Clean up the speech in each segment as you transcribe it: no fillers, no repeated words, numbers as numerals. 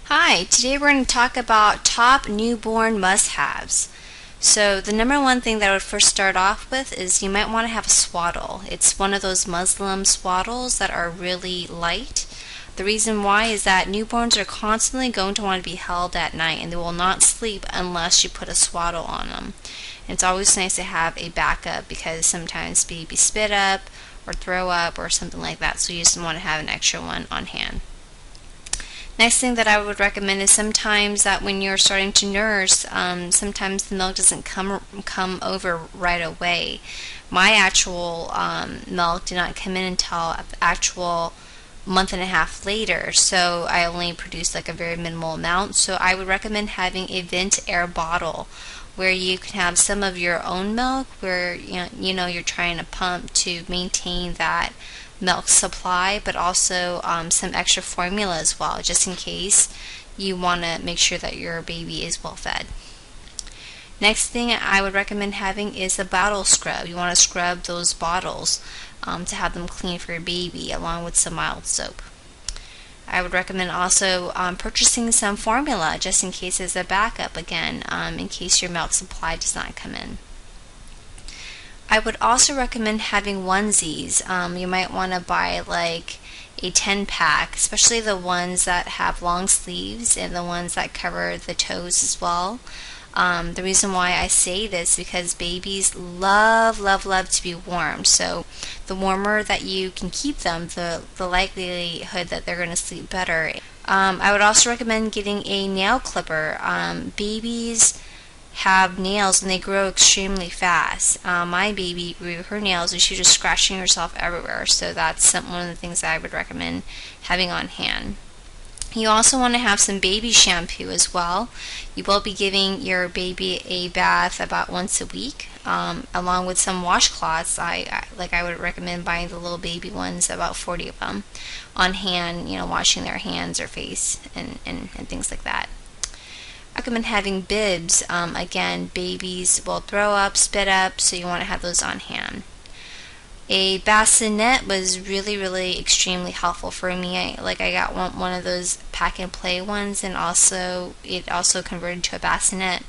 Hi, today we're going to talk about top newborn must-haves. So the number one thing that I would first start off with is you might want to have a swaddle. It's one of those Muslim swaddles that are really light. The reason why is that newborns are constantly going to want to be held at night and they will not sleep unless you put a swaddle on them. And it's always nice to have a backup because sometimes babies spit up or throw up or something like that, so you just want to have an extra one on hand. Next thing that I would recommend is sometimes that when you're starting to nurse, sometimes the milk doesn't come over right away. My actual milk did not come in until actual month and a half later, so I only produced like a very minimal amount. So I would recommend having a Vent-Aire bottle where you can have some of your own milk where you're trying to pump to maintain that milk supply, but also some extra formula as well, just in case you want to make sure that your baby is well fed. Next thing I would recommend having is a bottle scrub. You want to scrub those bottles to have them clean for your baby, along with some mild soap. I would recommend also purchasing some formula just in case as a backup, again, in case your milk supply does not come in. I would also recommend having onesies. You might want to buy like a 10-pack, especially the ones that have long sleeves and the ones that cover the toes as well. The reason why I say this is because babies love to be warm. So the warmer that you can keep them, the likelihood that they're going to sleep better. I would also recommend getting a nail clipper. Babies have nails and they grow extremely fast. My baby grew her nails and she was just scratching herself everywhere, so that's one of the things that I would recommend having on hand. You also want to have some baby shampoo as well. You will be giving your baby a bath about once a week, along with some washcloths. I would recommend buying the little baby ones, about 40 of them, on hand, washing their hands or face and things like that. I recommend having bibs. Again, babies will throw up, spit up, so you want to have those on hand. A bassinet was really extremely helpful for me. I got one of those pack and play ones, and it also converted to a bassinet.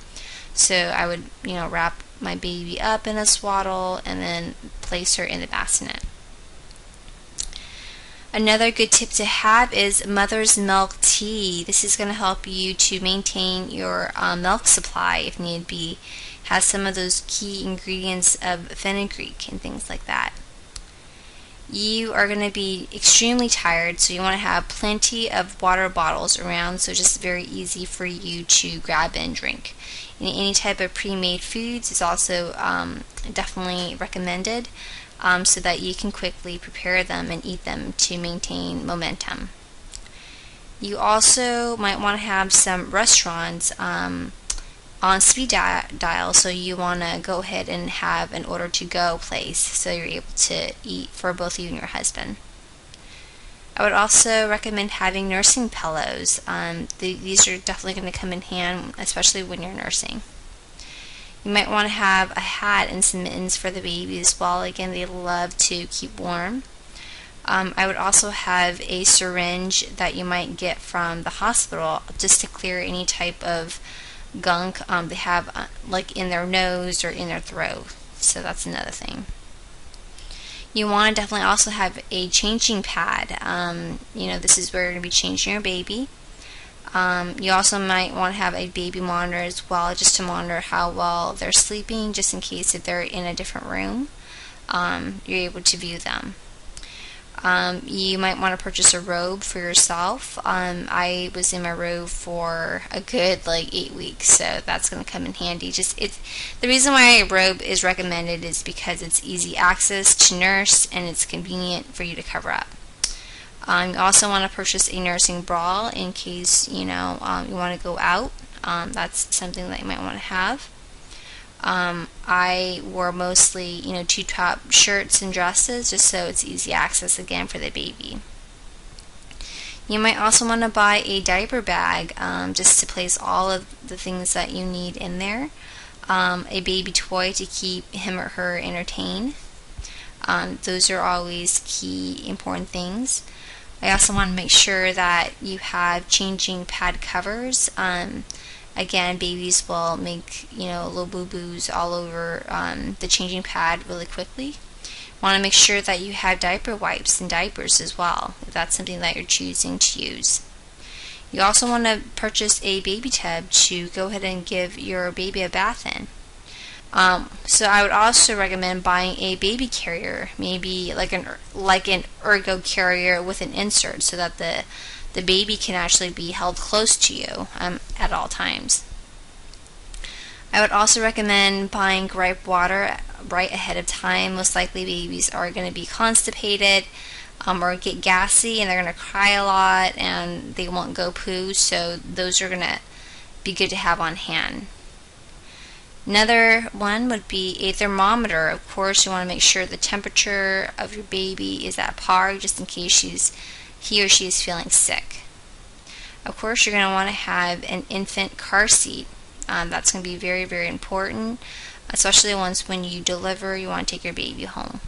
So I would wrap my baby up in a swaddle and then place her in the bassinet. Another good tip to have is mother's milk tea. This is going to help you to maintain your milk supply if need be. Has some of those key ingredients of fenugreek and things like that. You are going to be extremely tired, so you want to have plenty of water bottles around, so just very easy for you to grab and drink. And any type of pre-made foods is also definitely recommended, so that you can quickly prepare them and eat them to maintain momentum. You also might want to have some restaurants on speed dial, so you want to go ahead and have an order to go place so you're able to eat for both you and your husband. I would also recommend having nursing pillows. These are definitely going to come in hand, especially when you're nursing. You might want to have a hat and some mittens for the baby as well. Again, they love to keep warm. I would also have a syringe that you might get from the hospital just to clear any type of gunk they have like in their nose or in their throat. So that's another thing. You want to definitely also have a changing pad. This is where you're going to be changing your baby. You also might want to have a baby monitor as well, just to monitor how well they're sleeping, just in case if they're in a different room, you're able to view them. You might want to purchase a robe for yourself. I was in my robe for a good 8 weeks, so that's going to come in handy. The reason why a robe is recommended is because it's easy access to nurse and it's convenient for you to cover up. You also want to purchase a nursing bra in case you want to go out. That's something that you might want to have. I wore mostly two-top shirts and dresses just so it's easy access again for the baby. You might also want to buy a diaper bag just to place all of the things that you need in there. A baby toy to keep him or her entertained. Those are always key important things. I also want to make sure that you have changing pad covers. Again, babies will make little boo-boos all over the changing pad really quickly. Want to make sure that you have diaper wipes and diapers as well, if that's something that you're choosing to use. You also want to purchase a baby tub to go ahead and give your baby a bath in. So I would also recommend buying a baby carrier, maybe like an ergo carrier with an insert, so that the baby can actually be held close to you at all times. I would also recommend buying gripe water right ahead of time. Most likely babies are going to be constipated or get gassy, and they're going to cry a lot, and they won't go poo, so those are going to be good to have on hand. Another one would be a thermometer. Of course, you want to make sure the temperature of your baby is at par, just in case he or she is feeling sick. Of course, you're going to want to have an infant car seat. That's going to be very, very important, especially when you deliver, you want to take your baby home.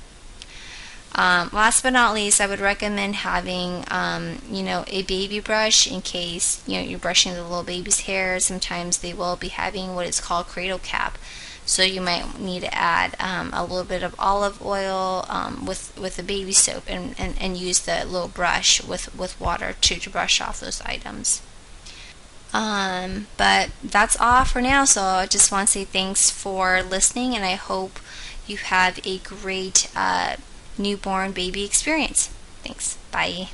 Last but not least, I would recommend having a baby brush in case you're brushing the little baby's hair. Sometimes they will be having what is called cradle cap, so you might need to add a little bit of olive oil with the baby soap and use the little brush with water to brush off those items. But that's all for now, so I just want to say thanks for listening, and I hope you have a great newborn baby experience. Thanks. Bye.